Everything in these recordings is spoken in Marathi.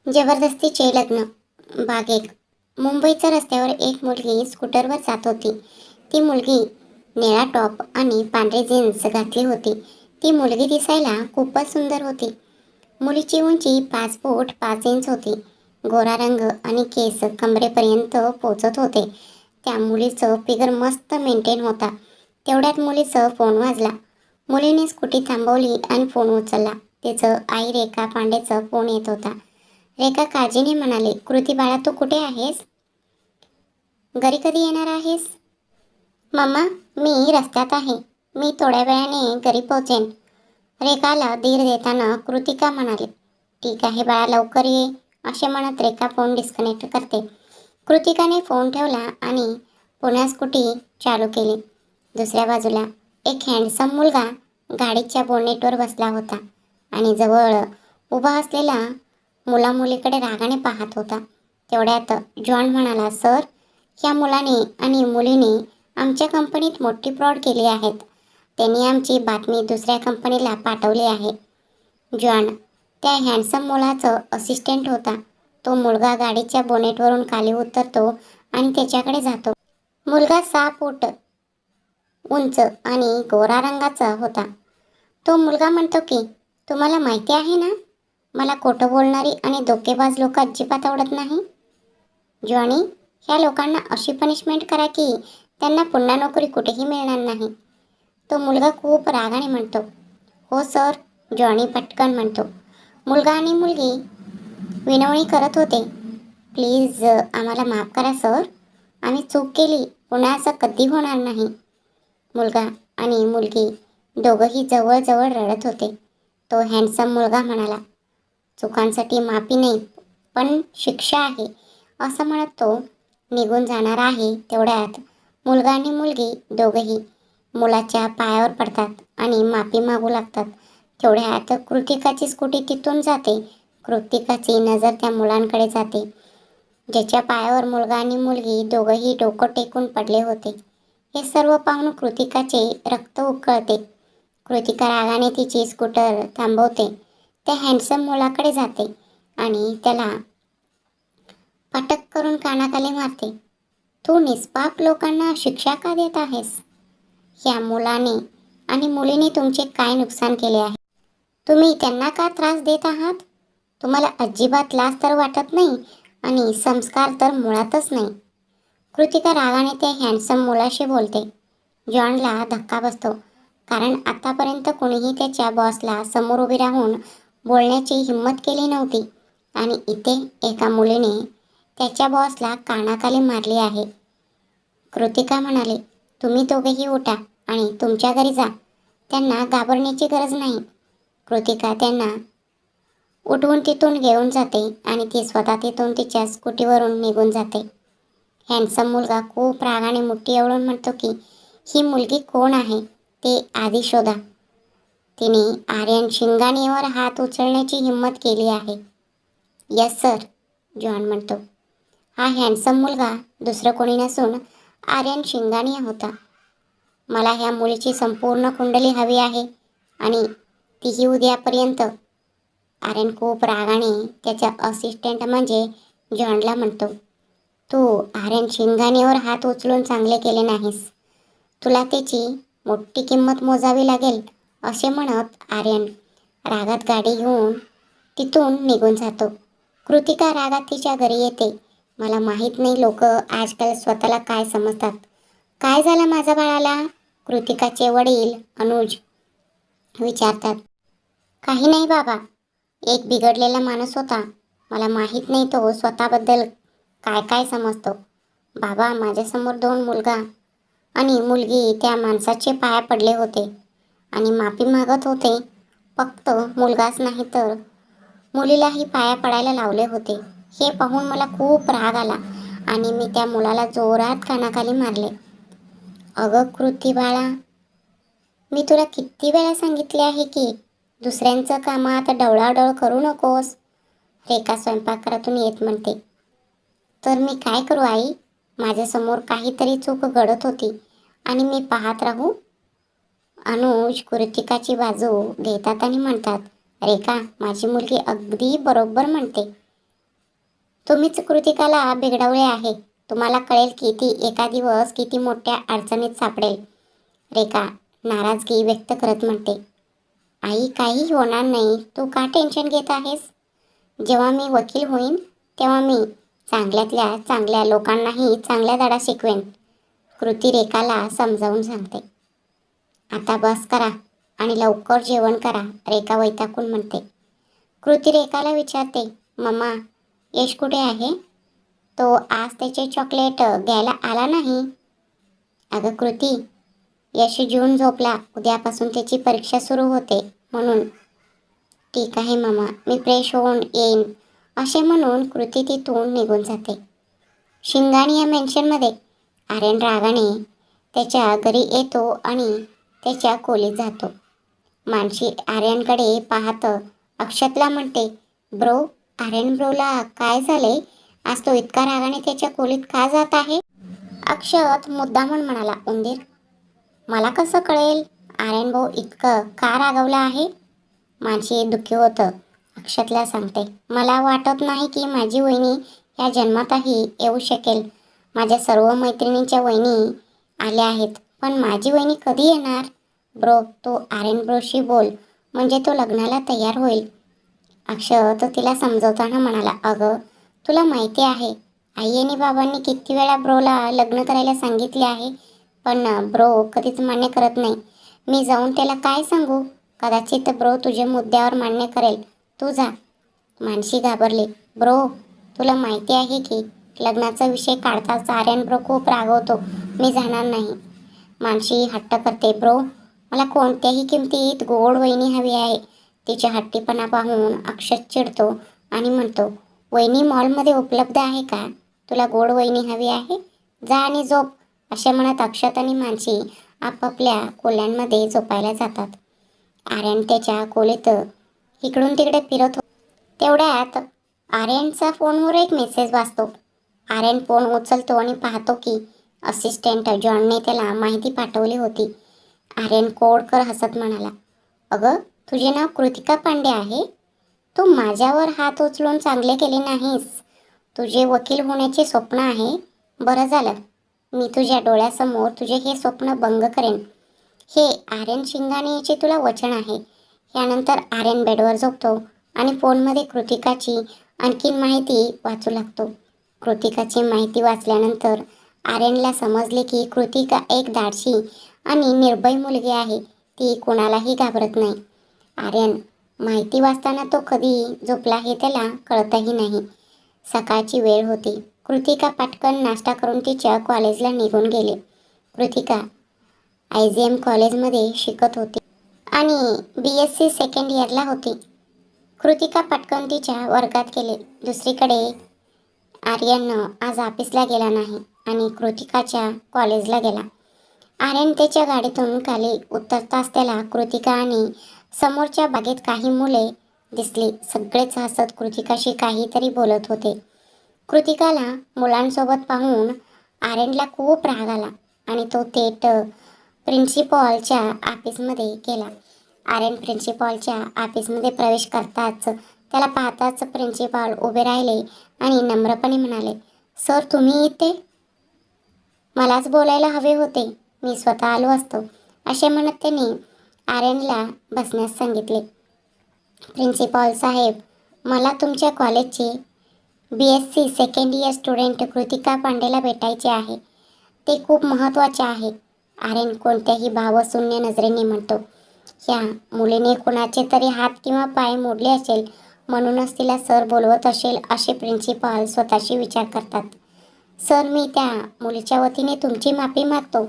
जबरदस्तीचे लग्न भाग एक. मुंबईच्या रस्त्यावर एक मुलगी स्कूटरवर जात होती. ती मुलगी निळा टॉप आणि पांढरी जीन्स घातली होती. ती मुलगी दिसायला खूपच सुंदर होती. मुलीची उंची 5 फूट 5 इंच होती. गोरा रंग आणि केस कमरेपर्यंत पोचत होते. त्या मुलीचं फिगर मस्त मेंटेन होता. तेवढ्यात मुलीचा फोन वाजला. मुलीने स्कूटी थांबवली आणि फोन उचलला. तिचं आई रेखा पांडेचा फोन येत होता. रेखा काळजीने म्हणाली, कृती बाळा, तू कुठे आहेस? घरी कधी येणार आहेस? मम्मा, मी रस्त्यात आहे. मी थोड्या वेळाने घरी पोहोचेन. रेखाला धीर देताना कृतिका म्हणाली, ठीक आहे बाळा, लवकर ये. असे म्हणत रेखा फोन डिस्कनेक्ट करते. कृतिकाने फोन ठेवला आणि पुन्हा स्कूटी चालू केली. दुसऱ्या बाजूला एक हँडसम मुलगा गाडीच्या बोनेटवर बसला होता आणि जवळ उभा असलेला मुलामुलीकडे रागाने पाहत होता. तेवढ्यात जॉन म्हणाला, सर, या मुलाने आणि मुलीने आमच्या कंपनीत मोठी फ्रॉड केली आहेत. त्यांनी आमची बातमी दुसऱ्या कंपनीला पाठवली आहे. जॉन त्या हँडसम मुलाचं असिस्टंट होता. तो मुलगा गाडीच्या बोनेटवरून खाली उतरतो आणि त्याच्याकडे जातो. मुलगा 6 फूट उंच आणि गोरा रंगाचा होता. तो मुलगा म्हणतो की, तुम्हाला माहिती आहे ना, मला खोटं बोलणारी आणि धोकेबाज लोक अजिबात आवडत नाही. जॉनी, ह्या लोकांना अशी पनिशमेंट करा की त्यांना पुन्हा नोकरी कुठेही मिळणार नाही. तो मुलगा खूप रागाने म्हणतो. हो सर, जॉनी पटकन म्हणतो. मुलगा आणि मुलगी विनवणी करत होते. प्लीज आम्हाला माफ करा सर, आम्ही चूक केली, पुन्हा असं कधी होणार नाही. मुलगा आणि मुलगी दोघंही जवळजवळ रडत होते. तो हँडसम मुलगा म्हणाला, चुकांसाठी माफी नाही, पण शिक्षा आहे, असं म्हणत तो निघून जाणार आहे. तेवढ्यात मुलगा आणि मुलगी दोघंही मुलाच्या पायावर पडतात आणि माफी मागू लागतात. तेवढ्यात कृतिकाची स्कूटी तिथून जाते. कृतिकाची नजर त्या मुलांकडे जाते, ज्याच्या पायावर मुलगा आणि मुलगी दोघंही डोकं टेकून पडले होते. हे सर्व पाहून कृतिकाचे रक्त उकळते. कृतिका रागाने तिची स्कूटर थांबवते. त्या हँडसम मुलाकडे जाते आणि त्याला पटक करून कानाखाली मारते. तू निष्पाप लोकांना शिक्षा का देत आहेस? या मुलाने आणि मुलीने तुमचे काय नुकसान केले आहे? तुम्ही त्यांना का त्रास देत आहात? तुम्हाला अजिबात लाज तर वाटत नाही आणि संस्कार तर मुळातच नाही. कृतिका रागाने त्या हँडसम मुलाशी बोलते. जॉनला धक्का बसतो, कारण आतापर्यंत कोणीही त्याच्या बॉसला समोर उभी राहून बोलण्याची हिंमत केली नव्हती आणि इथे एका मुलीने त्याच्या बॉसला कानाखाली मारली आहे. कृतिका म्हणाली, तुम्ही दोघेही उठा आणि तुमच्या घरी जा. त्यांना घाबरण्याची गरज नाही. कृतिका त्यांना उठवून तिथून घेऊन जाते आणि ती स्वतः तिथून तिच्या स्कूटीवरून निघून जाते. हँडसम मुलगा खूप रागाने मुठ्ठी एवढून म्हणतो की, ही मुलगी कोण आहे ते आधी शोधा. तिने आर्यन शिंगाणीवर हात उचलण्याची हिंमत केली आहे. यस सर, जॉन म्हणतो. हा हँडसम मुलगा दुसरं कोणी नसून आर्यन शिंगाणिया होता. मला ह्या मुलीची संपूर्ण कुंडली हवी आहे आणि तीही उद्यापर्यंत. आर्यन खूप रागाने त्याच्या असिस्टंट म्हणजे जॉनला म्हणतो. तू आर्यन शिंगाणीवर हात उचलून चांगले केले नाहीस. तुला त्याची मोठी किंमत मोजावी लागेल, असे म्हणत आर्यन रागात गाडी घेऊन तिथून निघून जातो. कृतिका रागात तिच्या घरी येते. मला माहीत नाही लोक आजकाल स्वतःला काय समजतात. काय झालं माझ्या बाळाला? कृतिकाचे वडील अनुज विचारतात. काही नाही बाबा, एक बिघडलेला माणूस होता. मला माहीत नाही तो स्वतःबद्दल काय काय समजतो. बाबा, माझ्यासमोर 2 मुलगा आणि मुलगी त्या माणसाचे पाया पडले होते आणि माफी मागत होते. फक्त मुलगाच नाही तर मुलीलाही पाया पडायला लावले होते. हे पाहून मला खूप राग आला आणि मी त्या मुलाला जोरात कानाखाली मारले. अगं कृती बाळा, मी तुला किती वेळा सांगितले आहे की दुसऱ्यांचं कामात डवळाडवळ करू नकोस. रेखा स्वयंपाकघरातून येत म्हणते. तर मी काय करू आई? माझ्यासमोर काहीतरी चूक घडत होती आणि मी पाहत राहू? अनुज कृतिकाची बाजू घेतात आणि म्हणतात, रेखा, माझी मुलगी अगदी बरोबर म्हणते. तुम्हीच कृतिकाला बिघडवले आहे. तुम्हाला कळेल की ती एका दिवस किती मोठ्या अडचणीत सापडेल. रेखा नाराजगी व्यक्त करत म्हणते, आई काही होणार नाही, तू का टेन्शन घेत आहेस? जेव्हा मी वकील होईन तेव्हा मी चांगल्यातल्या चांगल्या लोकांनाही चांगल्या धडा शिकवेन. कृती रेखाला समजावून सांगते. आता बस करा आणि लवकर जेवण करा, रेखा वैतागून म्हणते. कृती रेखाला विचारते, मम्मा यश कुठे आहे? तो आज त्याचे चॉकलेट घ्यायला आला नाही. अगं कृती, यश जेवून झोपला, उद्यापासून त्याची परीक्षा सुरू होते म्हणून. ठीक आहे मम्मा, मी फ्रेश होऊन येईन, असे म्हणून कृती तिथून निघून जाते. शिंगाणी या मेन्शनमध्ये आर्यन रागाने त्याच्या घरी येतो आणि त्याच्या खोलीत जातो. मानशी आर्यनकडे पाहत अक्षतला म्हणते, ब्रो, आर्यन ब्रोला काय झाले? आज तो इतका रागाने त्याच्या खोलीत का जात आहे? अक्षत मुद्दामून म्हणाला, उंदीर, मला कसं कळेल आर्यन भाऊ इतकं का रागवला आहे? मानशी दुःखी होतं अक्षतला सांगते, मला वाटत नाही की माझी वहिनी या जन्मातही येऊ शकेल. माझ्या सर्व मैत्रिणींच्या वहिनी आल्या आहेत, पण माझी वहिनी कधी येणार? ब्रो, तो आर्यन ब्रोशी बोल, म्हणजे तो लग्नाला तयार होईल. अक्षत तिला समजवताना म्हणाला, अगं तुला माहिती आहे आई आणि बाबांनी किती वेळा ब्रोला लग्न करायला सांगितले आहे, पण ब्रो कधीच मान्य करत नाही. मी जाऊन त्याला काय सांगू? कदाचित ब्रो तुझ्या मुद्द्यावर मान्य करेल, तू जा. मानशी घाबरली. ब्रो, तुला माहिती आहे की लग्नाचा विषय काढताच आर्यन ब्रो खूप रागवतो, मी जाणार नाही. मानशी हट्ट करते, ब्रो मला कोणत्याही किमतीत गोड वहिनी हवी आहे. तिच्या हट्टीपणा पाहून अक्षत चिडतो आणि म्हणतो, वहिनी मॉलमध्ये उपलब्ध आहे का? तुला गोड वहिनी हवी आहे? जा आणि झोप. असे म्हणत अक्षत आणि मानसी आपापल्या खोल्यांमध्ये झोपायला जातात. आर्यन त्याच्या खोलीत इकडून तिकडे फिरत होता. तेवढ्यात आर्यनचा फोनवर एक मेसेज वाचतो. आर्यन फोन उचलतो आणि पाहतो की असिस्टंट जॉनने त्याला माहिती पाठवली होती. आर्यन कोडकर हसत म्हणाला, अगं तुझे नाव कृतिका पांडे आहे? तू माझ्यावर हात उचलून चांगले केले नाहीस. तुझे वकील होण्याचे स्वप्न आहे. बरं झालं, मी तुझ्या डोळ्यासमोर तुझे हे स्वप्न भंग करेन. हे आर्यन शिंगाणेचे तुला वचन आहे. यानंतर आर्यन बेडवर झोपतो आणि फोनमध्ये कृतिकाची आणखीन माहिती वाचू लागतो. कृतिकाची माहिती वाचल्यानंतर आर्यनला समजले की कृतिका एक धाडसी आणि निर्भय मुलगी आहे. ती कोणालाही घाबरत नाही. आर्यन माहिती वाचताना तो कधी झोपला हे त्याला कळतही नाही. सकाळची वेळ होती. कृतिका पटकन नाश्ता करून तिच्या कॉलेजला निघून गेली. कृतिका IGM कॉलेजमध्ये शिकत होती आणि BSc सेकंड इयरला होती. कृतिका पटकन तिच्या वर्गात गेली. दुसरीकडे आर्यन आज ऑफिसला गेला नाही आणि कृतिकाच्या कॉलेजला गेला. आर्यन त्याच्या गाडीतून खाली उतरताच त्याला कृतिका आणि समोरच्या बागेत काही मुले दिसली. सगळेच हसत कृतिकाशी काहीतरी बोलत होते. कृतिकाला मुलांसोबत पाहून आर्यनला खूप राग आला आणि तो थेट प्रिन्सिपॉलच्या ऑफिसमध्ये गेला. आर्यन प्रिन्सिपॉलच्या ऑफिसमध्ये प्रवेश करताच त्याला पाहताच प्रिन्सिपॉल उभे राहिले आणि नम्रपणे म्हणाले, सर तुम्ही इथे? मलाच बोलायला हवे होते, मी स्वतः आलो असतो, असे म्हणत त्यांनी आर्यनला बसण्यास सांगितले. प्रिन्सिपॉल साहेब, मला तुमच्या कॉलेजची BSc second year student Kritika पांडेला भेटायचे आहे. ते खूप महत्त्वाचे आहे. आर्यन कोणत्याही भावशून्य नजरेने म्हणतो. ह्या मुलीने कुणाचे तरी हात किंवा पाय मोडले असेल म्हणूनच तिला सर बोलवत असेल असे प्रिन्सिपॉल स्वतःशी विचार करतात. सर मी त्या मुलीच्या वतीने तुमची माफी मागतो.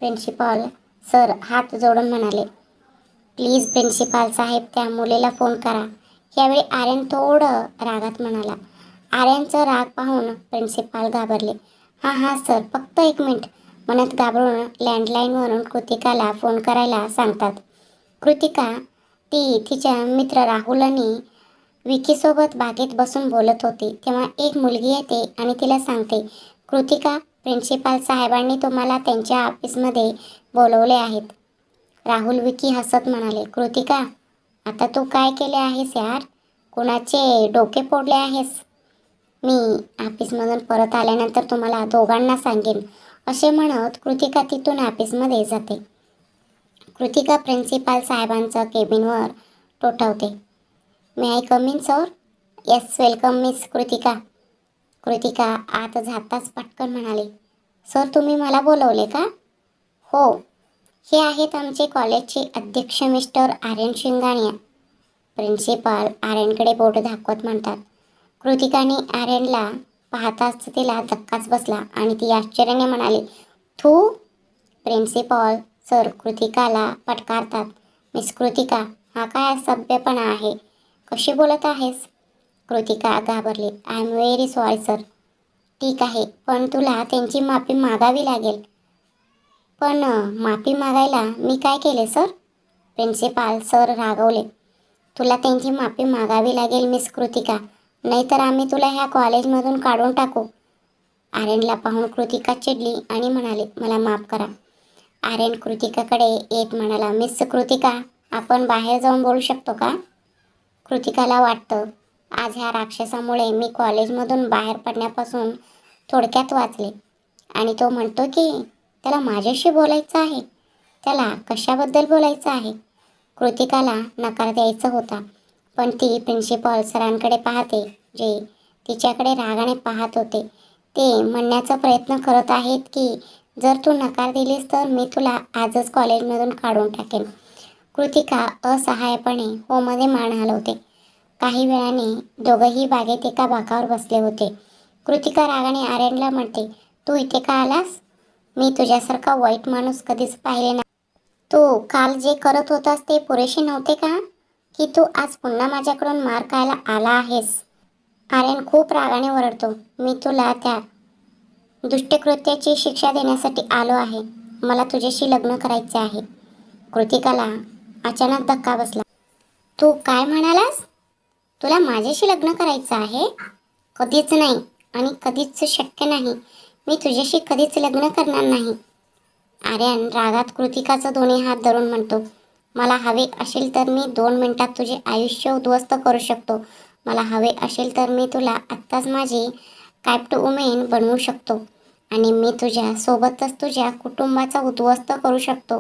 प्रिन्सिपॉल सर हात जोडून म्हणाले. प्लीज प्रिन्सिपॉल साहेब त्या मुलीला फोन करा. यावेळी आर्यन थोडं रागात म्हणाला. आर्यनचा राग पाहून प्रिन्सिपॉल घाबरले. हां सर, फक्त 1 मिनिट म्हणत घाबरून लँडलाईनवरून कृतिकाला फोन करायला सांगतात. कृतिका ती तिच्या मित्र राहुल आणि विकीसोबत बागेत बसून बोलत होती तेव्हा एक मुलगी येते आणि तिला सांगते, कृतिका प्रिन्सिपॉल साहेबांनी तुम्हाला त्यांच्या ऑफिसमध्ये बोलवले आहेत. राहुल विकी हसत म्हणाले, कृतिका आता तू काय केले आहेस यार? कुणाचे डोके फोडले आहेस? मी ऑफिसमधून परत आल्यानंतर तुम्हाला दोघांना सांगेन, असे म्हणत कृतिका तिथून ऑफिसमध्ये जाते. कृतिका प्रिन्सिपाल साहेबांचं केबिनवर टोठावते. May I come in sir? Yes, welcome miss Kritika. Kritika आत जाताच पटकन म्हणाली, सर तुम्ही मला बोलवले का? हो, हे आहेत आमचे कॉलेजचे अध्यक्ष मिस्टर आर्यन शिंगाणिया. प्रिन्सिपाल आर्यनकडे बोट दाखवत म्हणतात. कृतिकाने आर्यनला पाहताच तिला धक्काच बसला आणि ती आश्चर्याने म्हणाली, तू? प्रिन्सिपॉल सर कृतिकाला फटकारतात. मिस कृतिका, हा काय सभ्यपणा आहे? कशी बोलत आहेस? कृतिका घाबरली. I am very sorry sir. ठीक आहे, पण तुला त्यांची माफी मागावी लागेल. पण माफी मागायला मी काय केले सर? प्रिन्सिपाल सर रागवले. तुला त्यांची माफी मागावी लागेल मिस कृतिका, नाहीतर आम्ही तुला ह्या कॉलेजमधून काढून टाकू. आर्यनला पाहून कृतिका चिडली आणि म्हणाली, मला माफ करा. आर्यन कृतिकाकडे येत म्हणाला, मिस कृतिका, आपण बाहेर जाऊन बोलू शकतो का? कृतिकाला वाटतं, आज ह्या राक्षसामुळे मी कॉलेजमधून बाहेर पडण्यापासून थोडक्यात वाचले. आणि तो म्हणतो की त्याला माझ्याशी बोलायचं आहे. त्याला कशाबद्दल बोलायचं आहे? कृतिकाला नकार द्यायचा होता, पण ती प्रिन्सिपॉल सरांकडे पाहते, जे तिच्याकडे रागाने पाहत होते. ते म्हणण्याचा प्रयत्न करत आहेत की जर तू नकार दिलीस तर मी तुला आजच कॉलेजमधून काढून टाकेन. कृतिका असहाय्यपणे होमध्ये मान हलवते. काही वेळाने दोघंही बागेत एका बाकावर बसले होते. कृतिका रागाने आर्यनला म्हणते, तू इथे का आलास? मी तुझ्यासारखा वाईट माणूस कधीच पाहिले नाही. तू काल जे करत होतास ते पुरेसे नव्हते का? की तू आज पुन्हा माझ्याकडून मार खायला आला आहेस? आर्यन खूप रागाने ओरडतो, मी तुला त्या दुष्टकृत्याची शिक्षा देण्यासाठी आलो आहे. मला तुझ्याशी लग्न करायचे आहे. कृतिकाला अचानक धक्का बसला. तू काय म्हणालास? तुला माझ्याशी लग्न करायचं आहे? कधीच नाही आणि कधीच शक्य नाही. मी तुझ्याशी कधीच लग्न करणार नाही. आर्यन रागात कृतिकाचा दोन्ही हात धरून म्हणतो, मला हवे असेल तर मी 2 मिनिटात तुझे आयुष्य उद्ध्वस्त करू शकतो. मला हवे असेल तर मी तुला आत्ताच माझी कॅप्ट वुमेन बनवू शकतो आणि मी तुझ्या सोबतच तुझ्या कुटुंबाचा उद्ध्वस्त करू शकतो.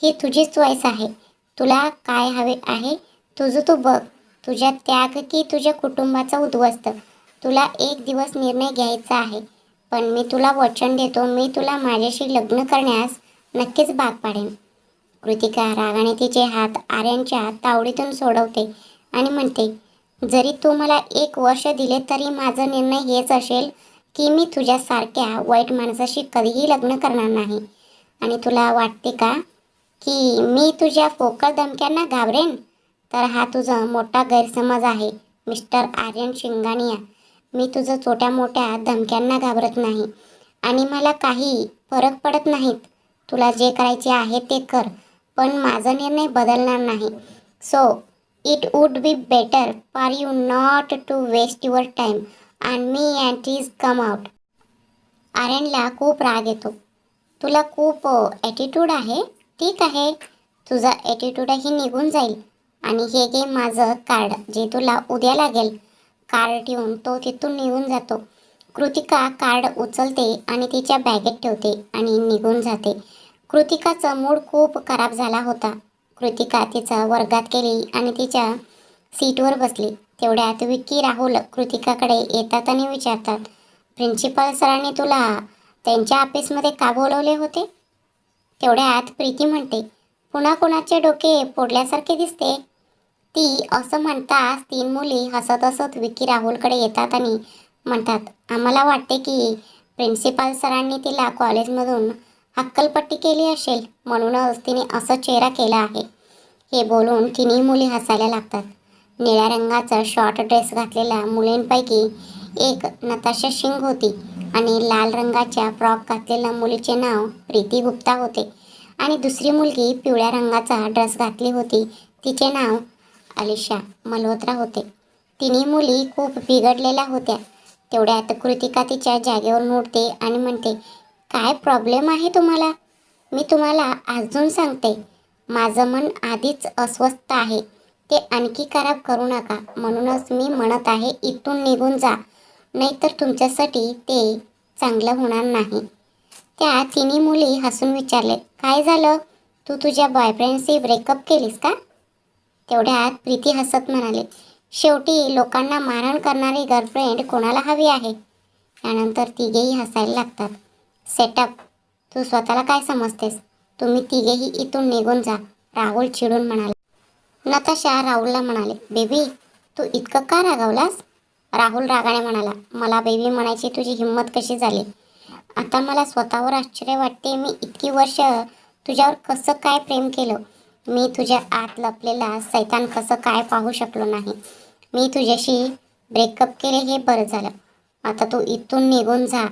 ही तुझी चॉईस आहे. तुला काय हवे आहे तुझं तू बघ. तुझ्या त्याग की तुझ्या कुटुंबाचा उद्ध्वस्त? तुला एक दिवस निर्णय घ्यायचा आहे. पण मी तुला वचन देतो, मी तुला माझ्याशी लग्न करण्यास नक्कीच भाग पाडेन. कृतिका रागाने तिचे हात आर्यनच्या तावडीतून सोडवते आणि म्हणते, जरी तू मला 1 वर्ष दिले तरी माझा निर्णय हेच असेल की मी तुझ्यासारख्या वाईट माणसाशी कधीही लग्न करणार नाही. आणि तुला वाटते का की मी तुझ्या पोकळ धमक्यांना घाबरेन? तर हा तुझा मोठा गैरसमज आहे मिस्टर आर्यन शिंगानिया. मी तुझं छोट्या मोठ्या धमक्यांना घाबरत नाही आणि मला काही फरक पडत नाहीत. तुला जे करायचे आहे ते कर, पण माझा निर्णय बदलणार नाही. So it would be better for you not to waste your time and me and is come out. आर्यनला खूप राग येतो. तुला खूप ॲटिट्यूड आहे. ठीक आहे, तुझा ॲटिट्यूडही निघून जाईल. आणि हे घे माझं कार्ड, जे तुला उद्या लागेल. कार्ड ठेवून तो तिथून निघून जातो. कृतिका कार्ड उचलते आणि तिच्या बॅगेत ठेवते आणि निघून जाते. कृतिकाचा मूड खूप खराब झाला होता. कृतिका तिचा वर्गात गेली आणि तिच्या सीटवर बसली. तेवढ्यात विक्की राहुल कृतिकाकडे येतात आणि विचारतात, प्रिन्सिपल सरांनी तुला त्यांच्या ऑफिसमध्ये का बोलवले होते? तेवढ्यात प्रीती म्हणते, पुन्हा कोणाचे डोके फोडल्यासारखे दिसते. ती असं म्हणताच 3 मुली हसत हसत विक्की राहुलकडे येतात आणि म्हणतात, आम्हाला वाटते की प्रिन्सिपाल सरांनी तिला कॉलेजमधून हक्कलपट्टी केली असेल, म्हणूनच तिने असा चेहरा केला आहे. हे बोलून तिन्ही मुली हसायला लागतात. निळ्या रंगाचा शॉर्ट ड्रेस घातलेल्या मुलींपैकी एक नताशा सिंग होती आणि लाल रंगाच्या फ्रॉक घातलेल्या मुलीचे नाव प्रीती गुप्ता होते आणि दुसरी मुलगी पिवळ्या रंगाचा ड्रेस घातली होती, तिचे नाव अलिशा मल्होत्रा होते. तिन्ही मुली खूप बिघडलेल्या होत्या. तेवढ्यात कृतिका तिच्या जागेवरून उठते आणि म्हणते, काय प्रॉब्लेम आहे तुम्हाला? मी तुम्हाला अजून सांगते, माझं मन आधीच अस्वस्थ आहे. ते आणखी खराब करू नका. म्हणूनच मी म्हणत आहे, इथून निघून जा. नाहीतर तुमच्यासाठी ते चांगलं होणार नाही. त्या तिन्ही मुली हसून विचारले, काय झालं? तू तुझ्या बॉयफ्रेंडशी ब्रेकअप केलीस का? तेवढ्यात प्रीती हसत म्हणाले, शेवटी लोकांना मारहाण करणारी गर्लफ्रेंड कोणाला हवी आहे? त्यानंतर तिघेही हसायला लागतात. सेटअप, तू स्वतःला काय समजतेस? तुम्ही तिघेही इथून निघून जा, राहुल चिडून म्हणाला. नताशा राहुलला म्हणाले, बेबी तू इतकं का रागावलास? राहुल रागाने म्हणाला, मला बेबी म्हणायची तुझी हिंमत कशी झाली? आता मला स्वतःवर आश्चर्य वाटते, मी इतकी वर्ष तुझ्यावर कसं काय प्रेम केलं? मी तुझ्या आत लपलेला सैतान कसं काय पाहू शकलो नाही? मी तुझ्याशी ब्रेकअप केले हे बरं झालं. आता तू इथून निघून जा.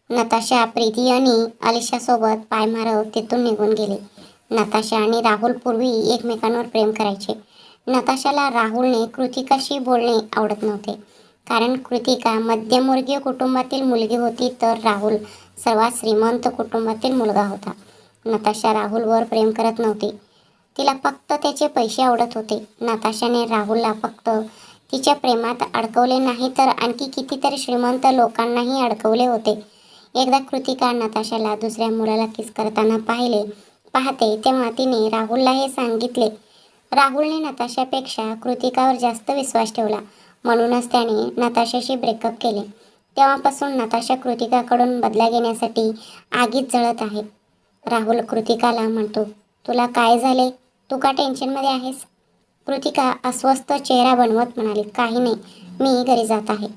नताशा प्रीती आणि अलिशासोबत पाय मारत तिथून निघून गेले. नताशा आणि राहुल पूर्वी एकमेकांवर प्रेम करायचे. नताशाला राहुलने कृतिकाशी बोलणे आवडत नव्हते, कारण कृतिका मध्यमवर्गीय कुटुंबातील मुलगी होती, तर राहुल सर्वात श्रीमंत कुटुंबातील मुलगा होता. नताशा राहुलवर प्रेम करत नव्हती, तिला फक्त त्याचे पैसे आवडत होते. नताशाने राहुलला फक्त तिच्या प्रेमात अडकवले नाही, तर आणखी कितीतरी श्रीमंत लोकांनाही अडकवले होते. एकदा कृतिका नताशाला दुसऱ्या मुलाला किस करताना पाहते तेव्हा तिने राहुलला हे सांगितले. राहुलने नताशापेक्षा कृतिकावर जास्त विश्वास ठेवला, म्हणूनच त्याने नताशाशी ब्रेकअप केले. तेव्हापासून नताशा कृतिकाकडून बदला घेण्यासाठी आगीत जळत आहे. राहुल कृतिकाला म्हणतो, तुला काय झाले? तू का टेन्शनमध्ये आहेस? कृतिका अस्वस्थ चेहरा बनवत म्हणाली, काही नाही, मी घरी जात आहे.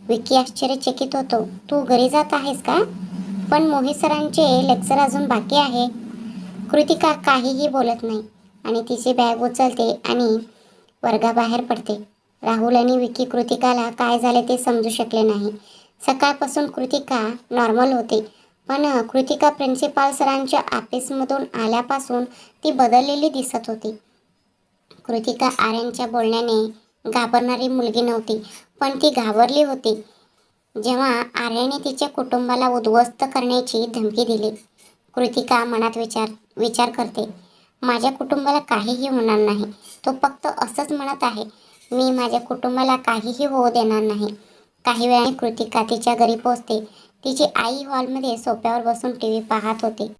विकी आश्चर्यचकित होतो, तू घरी जात आहेस का? पण मोहित सरांचे लेक्चर अजून बाकी आहे. कृतिका काहीही बोलत नाही आणि तिची बॅग उचलते आणि वर्गाबाहेर पडते. राहुल आणि विकी कृतिकाला काय झाले ते समजू शकले नाही. सकाळपासून कृतिका नॉर्मल होती, पण कृतिका प्रिन्सिपाल सरांच्या ऑफिसमधून आल्यापासून ती बदललेली दिसत होती. कृतिका आर्यनच्या बोलण्याने घाबरणारी मुलगी नव्हती, पण ती घाबरली होती जेव्हा आर्याने तिच्या कुटुंबाला उद्ध्वस्त करण्याची धमकी दिली. कृतिका मनात विचार करते, माझ्या कुटुंबाला काहीही होणार नाही. तो फक्त असंच म्हणत आहे. मी माझ्या कुटुंबाला काहीही होऊ देणार नाही. काही वेळाने कृतिका तिच्या घरी पोहोचते. तिची आई हॉलमध्ये सोफ्यावर बसून टीव्ही पाहत होती.